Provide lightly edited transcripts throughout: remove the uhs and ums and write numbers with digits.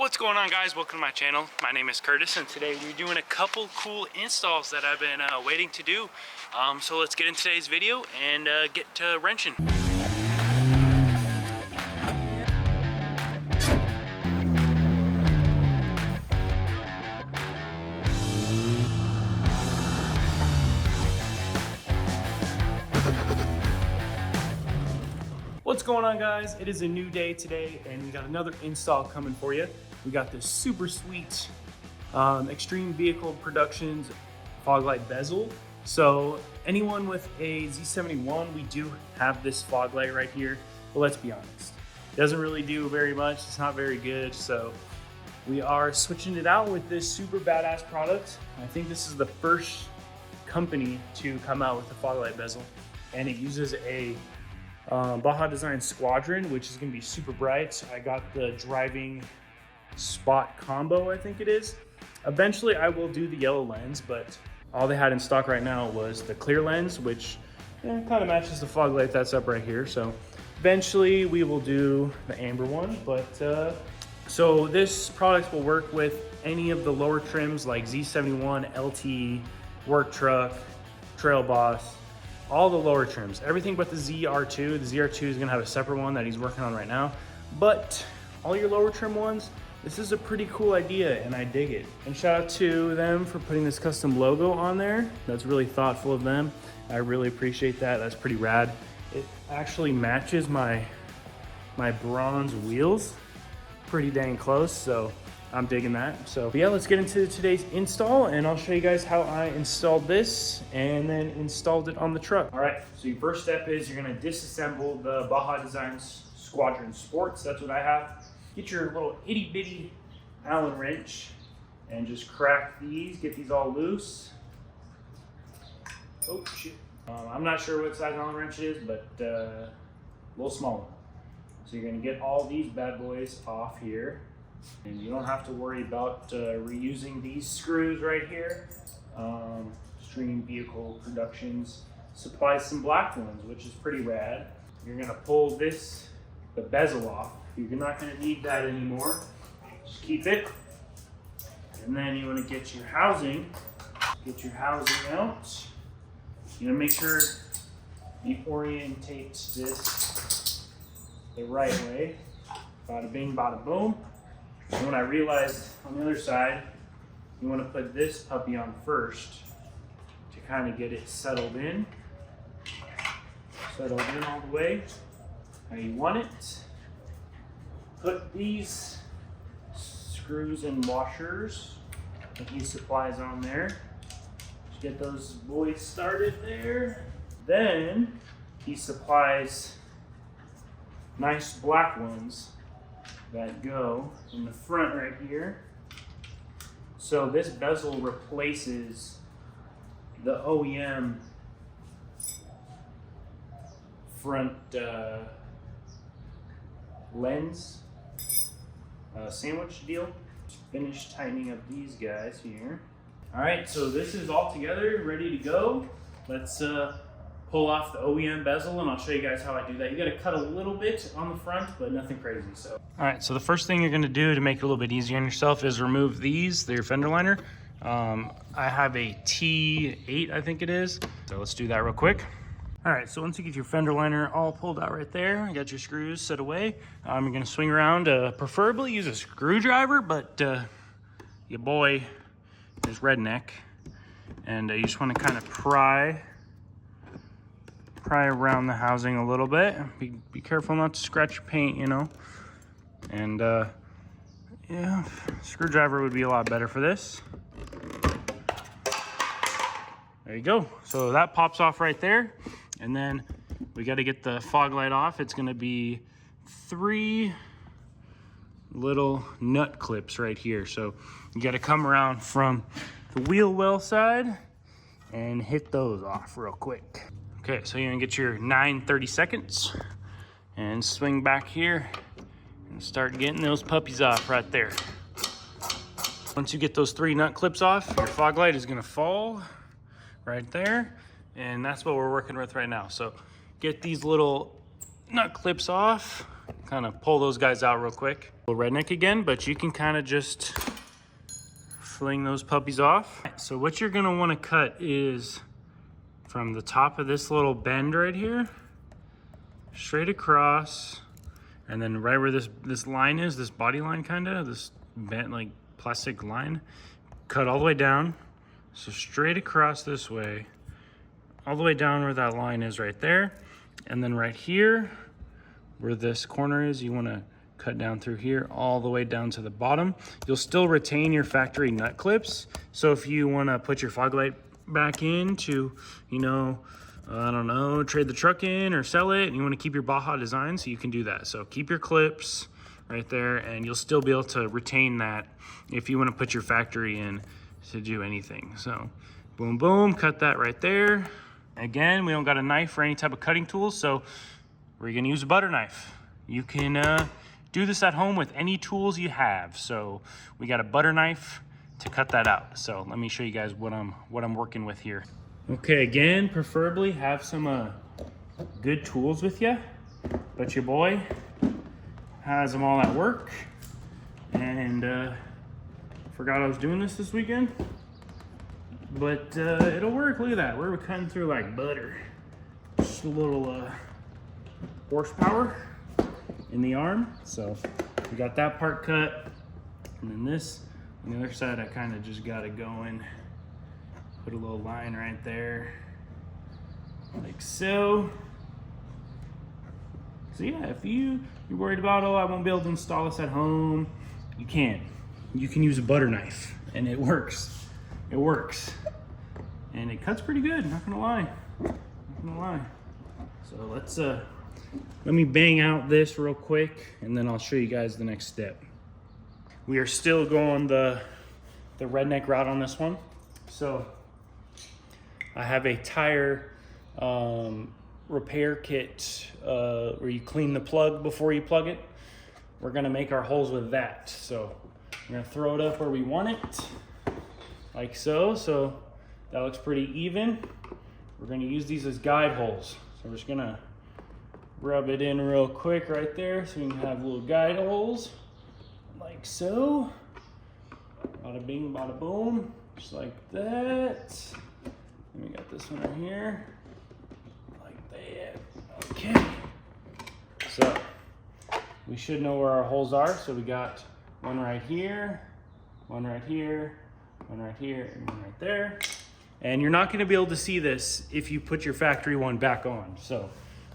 What's going on, guys? Welcome to my channel. My name is Curtis, and today we're doing a couple cool installs that I've been waiting to do. So let's get in today's video and get to wrenching. What's going on, guys? It is a new day today, and we got another install coming for you. We got this super sweet Extreme Vehicle Productions fog light bezel. So anyone with a Z71, we do have this fog light right here, but let's be honest, it doesn't really do very much. It's not very good, so we are switching it out with this super badass product. I think this is the first company to come out with a fog light bezel, and it uses a Baja design Squadron, which is going to be super bright. I got the driving spot combo, I think it is. Eventually I will do the yellow lens, but all they had in stock right now was the clear lens, which kind of matches the fog light that's up right here. So eventually we will do the amber one, but so this product will work with any of the lower trims like Z71, LT, work truck, trailboss, all the lower trims, everything but the ZR2. The ZR2 is gonna have a separate one that he's working on right now. But all your lower trim ones, this is a pretty cool idea and I dig it. And shout out to them for putting this custom logo on there. That's really thoughtful of them. I really appreciate that. That's pretty rad. It actually matches my bronze wheels pretty dang close, so I'm digging that. So yeah, let's get into today's install and I'll show you guys how I installed this and then installed it on the truck. All right, so your first step is you're gonna disassemble the Baja Designs Squadron Sports. That's what I have. Get your little itty bitty Allen wrench and just crack these, get these all loose. Oh shit. I'm not sure what size Allen wrench it is, but a little small one. So you're gonna get all these bad boys off here. And you don't have to worry about reusing these screws right here. Extreme Vehicle Productions supplies some black ones, which is pretty rad. You're gonna pull the bezel off. You're not gonna need that anymore. Just keep it. And then you wanna get your housing. Get your housing out. You're gonna make sure you orientate this the right way. Bada bing, bada boom. And when I realized on the other side, you want to put this puppy on first to kind of get it settled in. Settled in all the way how you want it. Put these screws and washers that he supplies on there. Just get those boys started there. Then he supplies nice black ones that go in the front right here. So this bezel replaces the OEM front lens sandwich deal. Just finish tightening up these guys here. All right, so this is all together, ready to go. Let's pull off the OEM bezel and I'll show you guys how I do that. You gotta cut a little bit on the front, but nothing crazy. So, all right, so the first thing you're gonna do to make it a little bit easier on yourself is remove their fender liner. I have a T8, I think it is. So let's do that real quick. All right, so once you get your fender liner all pulled out right there, you got your screws set away. You're gonna swing around, preferably use a screwdriver, but your boy is redneck. And you just wanna kind of pry around the housing a little bit. Be careful not to scratch your paint, you know. And yeah, screwdriver would be a lot better for this. There you go. So that pops off right there. And then we got to get the fog light off. It's going to be 3 little nut clips right here. So you got to come around from the wheel well side and hit those off real quick. Okay, so you're gonna get your 9/30 seconds and swing back here and start getting those puppies off right there. Once you get those 3 nut clips off, your fog light is gonna fall right there, and that's what we're working with right now. So get these little nut clips off, kind of pull those guys out real quick. Redneck again, but you can kind of just fling those puppies off. So what you're gonna wanna cut is from the top of this little bend right here, straight across, and then right where this line is, this body line kinda, this bent like plastic line, cut all the way down. So straight across this way, all the way down where that line is right there. And then right here, where this corner is, you wanna cut down through here, all the way down to the bottom. You'll still retain your factory nut clips. So if you wanna put your fog light back in to, you know, I don't know, trade the truck in or sell it, and you wanna keep your Baja design, so you can do that. So keep your clips right there, and you'll still be able to retain that if you wanna put your factory in to do anything. So boom, boom, cut that right there. Again, we don't got a knife or any type of cutting tools, so we're gonna use a butter knife. You can do this at home with any tools you have. So we got a butter knife to cut that out. So let me show you guys what I'm working with here. Okay, again, preferably have some good tools with you, but your boy has them all at work, and forgot I was doing this weekend. But it'll work. Look at that. We're cutting through like butter. Just a little horsepower in the arm. So we got that part cut. And then this, on the other side, I kind of just got it going. Put a little line right there. Like so. So yeah, if you're worried about, oh, I won't be able to install this at home, you can. You can use a butter knife, and it works. It works. And it cuts pretty good, not gonna lie. Not gonna lie. So let me bang out this real quick, and then I'll show you guys the next step. We are still going the redneck route on this one. So I have a tire repair kit where you clean the plug before you plug it. We're gonna make our holes with that. So we're gonna throw it up where we want it, like so. So that looks pretty even. We're gonna use these as guide holes. So we're just gonna rub it in real quick right there so we can have little guide holes, like so. Bada bing, bada boom, just like that. And we got this one right here, like that. Okay. So we should know where our holes are. So we got one right here, one right here, one right here, and one right there. And you're not gonna be able to see this if you put your factory one back on. So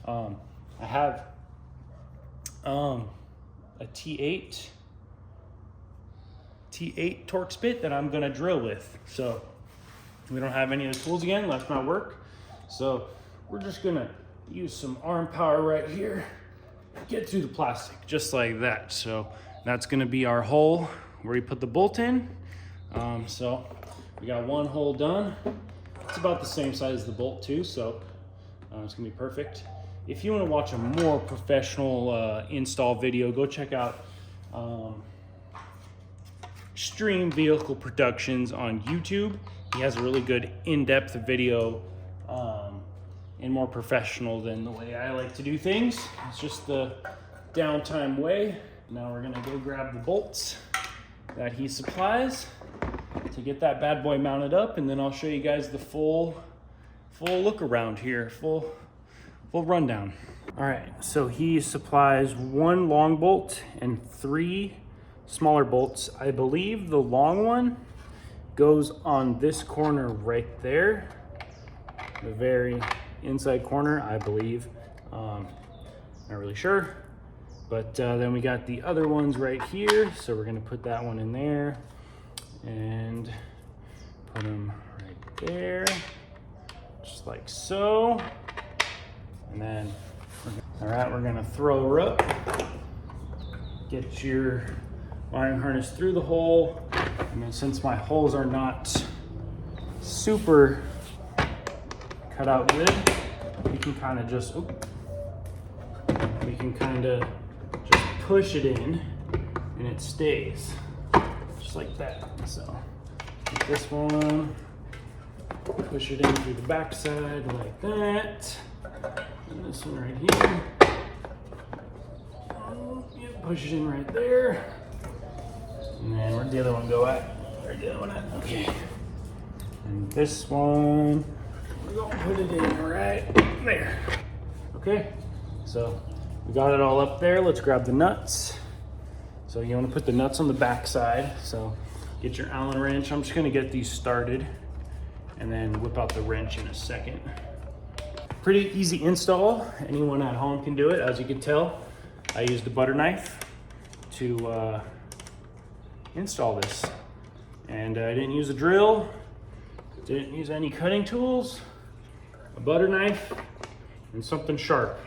I have a T8 Torx bit that I'm gonna drill with. So we don't have any of the tools again, left not work. So we're just gonna use some arm power right here, get through the plastic, just like that. So that's gonna be our hole where you put the bolt in. So we got one hole done. It's about the same size as the bolt too, so it's gonna be perfect. If you wanna watch a more professional install video, go check out Extreme Vehicle Productions on YouTube. He has a really good in-depth video and more professional than the way I like to do things. It's just the downtime way. Now we're gonna go grab the bolts that he supplies to get that bad boy mounted up, and then I'll show you guys the full look around here, full rundown. All right, so he supplies one long bolt and 3 smaller bolts. I believe the long one goes on this corner right there, the very inside corner, I believe. Not really sure, but then we got the other ones right here, so we're gonna put that one in there and put them right there, just like so. And then, all right, we're gonna throw her up, get your wiring harness through the hole, and then since my holes are not super cut out good, we can kind of just, push it in and it stays just like that. So with this one, push it in through the back side like that. And this one right here. Yeah, push it in right there. And then where'd the other one go at? Where'd the other one at? Okay. And this one, we're gonna put it in right there. Okay, so we got it all up there. Let's grab the nuts. So you want to put the nuts on the back side. So get your Allen wrench. I'm just gonna get these started and then whip out the wrench in a second. Pretty easy install. Anyone at home can do it. As you can tell, I used a butter knife to install this. And I didn't use a drill, didn't use any cutting tools, a butter knife, and something sharp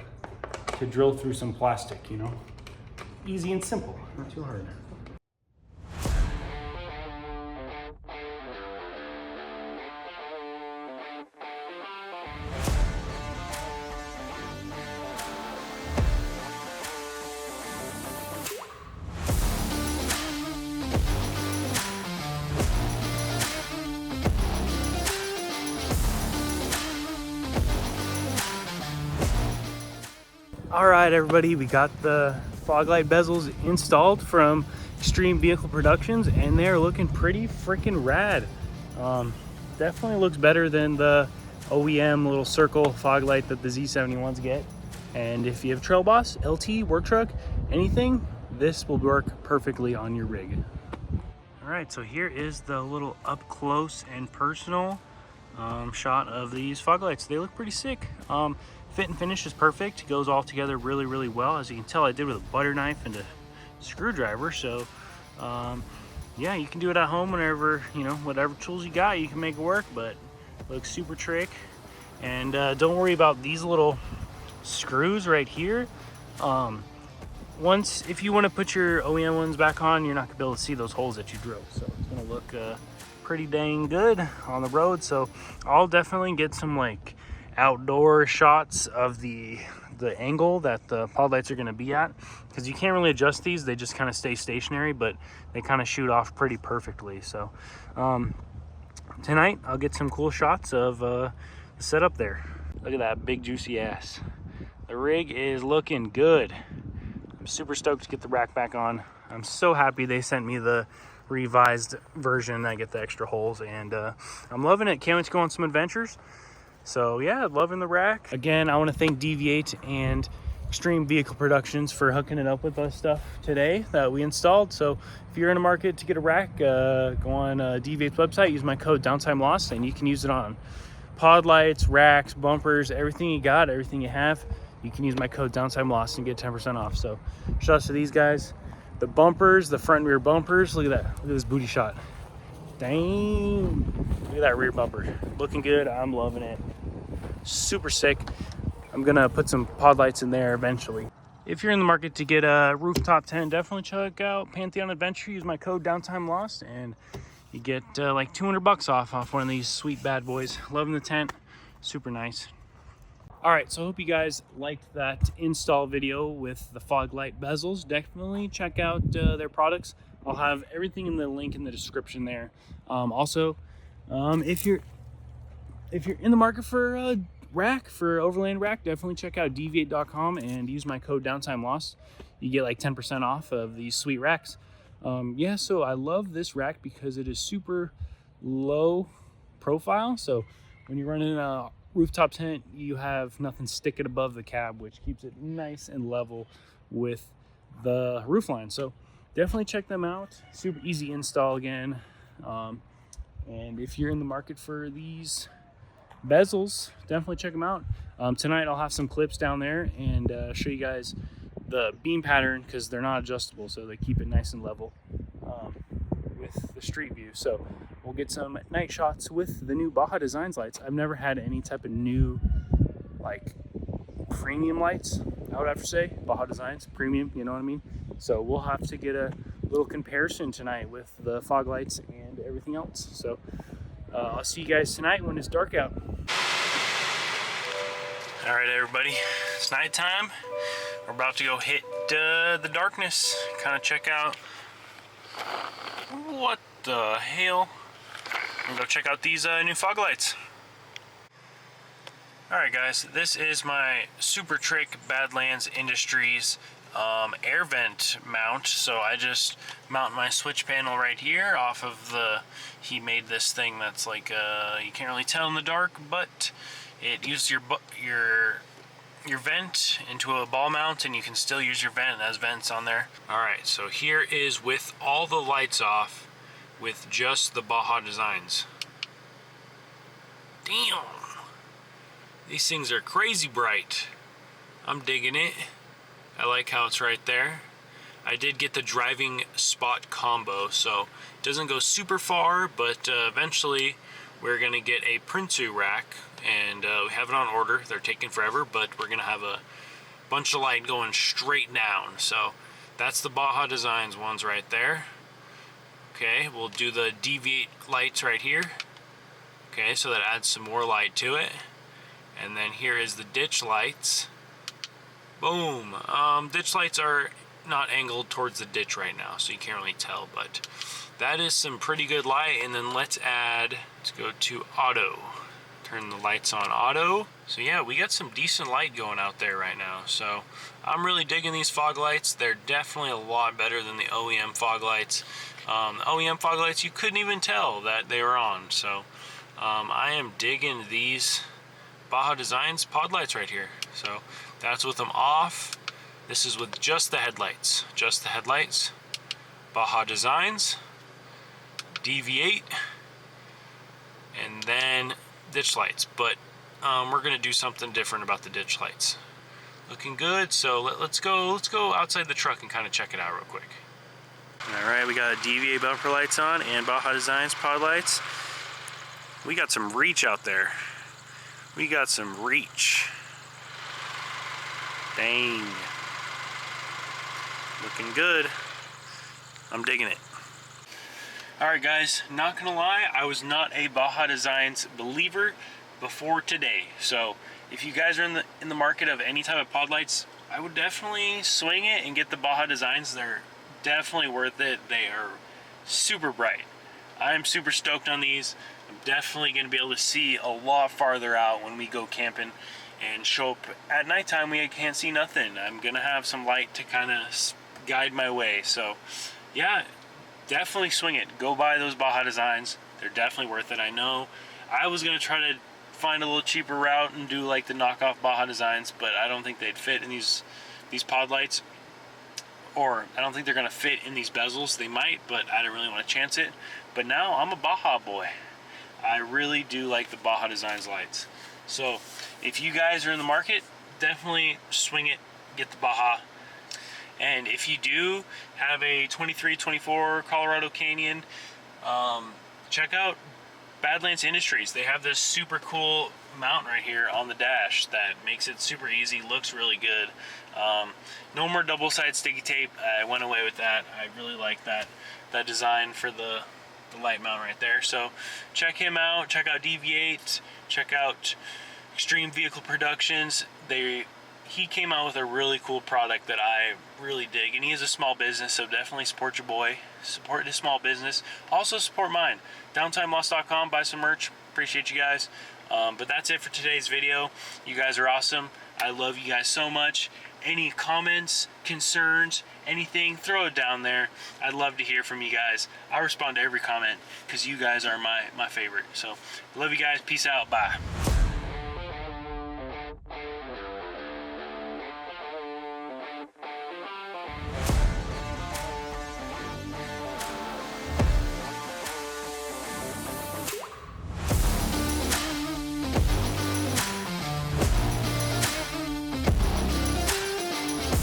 to drill through some plastic, you know? Easy and simple, not too hard. All right, everybody, we got the fog light bezels installed from Extreme Vehicle Productions, and they're looking pretty freaking rad. Definitely looks better than the OEM little circle fog light that the Z71s get. And if you have trailboss, LT, work truck, anything, this will work perfectly on your rig. All right, so here is the little up close and personal shot of these fog lights. They look pretty sick. Fit and finish is perfect. It goes all together really, really well. As you can tell, I did with a butter knife and a screwdriver. So, yeah, you can do it at home whenever, you know, whatever tools you got, you can make it work, but it looks super trick. And don't worry about these little screws right here. If you want to put your OEM ones back on, you're not gonna be able to see those holes that you drilled. So it's gonna look pretty dang good on the road. So I'll definitely get some like outdoor shots of the angle that the pod lights are going to be at, because you can't really adjust these. They just kind of stay stationary, but they kind of shoot off pretty perfectly. So tonight I'll get some cool shots of the setup there. Look at that big juicy ass. The rig is looking good. I'm super stoked to get the rack back on. I'm so happy they sent me the revised version. I get the extra holes, and I'm loving it. Can't wait to go on some adventures. So yeah, loving the rack. Again, I want to thank Deviate and Extreme Vehicle Productions for hooking it up with us stuff today that we installed. So if you're in the market to get a rack, go on Deviate's website, use my code DOWNTIMELOST, and you can use it on pod lights, racks, bumpers, everything you got, everything you have. You can use my code DOWNTIMELOST and get 10% off. So shout out to these guys. The bumpers, the front and rear bumpers, look at that. Look at this booty shot. Dang, look at that rear bumper. Looking good, I'm loving it. Super sick. I'm gonna put some pod lights in there eventually. If you're in the market to get a rooftop tent, definitely check out Pantheon Adventure. Use my code DOWNTIMELOST and you get like $200 off one of these sweet bad boys. Loving the tent, super nice. All right, so I hope you guys liked that install video with the fog light bezels. Definitely check out their products. I'll have everything in the link in the description there. Also, if you're in the market for a rack, for overland rack, definitely check out deviate.com and use my code DOWNTIMELOST. You get like 10% off of these sweet racks. Yeah, so I love this rack because it is super low profile. So when you're running a rooftop tent, you have nothing sticking above the cab, which keeps it nice and level with the roof line. So definitely check them out. Super easy install again. And if you're in the market for these bezels, definitely check them out. Tonight I'll have some clips down there and show you guys the beam pattern, because they're not adjustable, so they keep it nice and level with the street view. So we'll get some night shots with the new Baja Designs lights. I've never had any type of new like premium lights, I would have to say. Baja Designs, premium, you know what I mean? So we'll have to get a little comparison tonight with the fog lights and everything else. So I'll see you guys tonight when it's dark out. All right, everybody, it's nighttime. We're about to go hit the darkness, kind of check out what the hell. I'm gonna go check out these new fog lights. All right, guys, this is my Super Trick Badlands Industries air vent mount. So I just mount my switch panel right here off of the, he made this thing that's like, you can't really tell in the dark, but it uses your vent into a ball mount, and you can still use your vent. It has vents on there. Alright, so here is with all the lights off with just the Baja designs. Damn! These things are crazy bright. I'm digging it. I like how it's right there. I did get the driving spot combo, so it doesn't go super far, but eventually we're gonna get a Prinsu rack, and we have it on order. They're taking forever, but we're gonna have a bunch of light going straight down. So that's the Baja Designs ones right there. Okay, we'll do the deviate lights right here. Okay, so that adds some more light to it. And then here is the ditch lights. Boom. Ditch lights are not angled towards the ditch right now, so you can't really tell, but that is some pretty good light. And then let's go to auto. Turn the lights on auto. So yeah, we got some decent light going out there right now. So I'm really digging these fog lights. They're definitely a lot better than the OEM fog lights. The OEM fog lights, you couldn't even tell that they were on. So I am digging these Baja Designs pod lights right here. So that's with them off. This is with just the headlights. Just the headlights. Baja Designs. Deviate. And then ditch lights. But we're gonna do something different about the ditch lights. Looking good. So let's go outside the truck and kind of check it out real quick. All right, we got Deviate bumper lights on and Baja Designs pod lights. We got some reach out there. We got some reach. Dang. Looking good. I'm digging it. Alright guys, not gonna lie, I was not a Baja Designs believer before today. So if you guys are in the market of any type of pod lights, I would definitely swing it and get the Baja Designs. They're definitely worth it. They are super bright. I'm super stoked on these. I'm definitely going to be able to see a lot farther out when we go camping and show up at nighttime. We can't see nothing. I'm going to have some light to kind of guide my way. So yeah, definitely swing it. Go buy those Baja Designs. They're definitely worth it. I know I was going to try to find a little cheaper route and do like the knockoff Baja Designs, but I don't think they'd fit in these pod lights. Or I don't think they're going to fit in these bezels. They might, but I didn't really want to chance it. But now I'm a Baja boy. I really do like the Baja Designs lights. So if you guys are in the market, definitely swing it, get the Baja. And if you do have a 23-24 Colorado Canyon, check out Badlands Industries. They have this super cool mount right here on the dash that makes it super easy, looks really good. No more double-sided sticky tape. I went away with that. I really like that design for the light mount right there. So check him out. Check out Deviate. Check out Extreme Vehicle Productions. He came out with a really cool product that I really dig, and he is a small business, so definitely support your boy. Support his small business. Also support mine. DOWNTIMELOST.com. Buy some merch. Appreciate you guys. But that's it for today's video. You guys are awesome. I love you guys so much. Any comments, concerns, anything, throw it down there. I'd love to hear from you guys. I respond to every comment because you guys are my favorite. So love you guys. Peace out. Bye.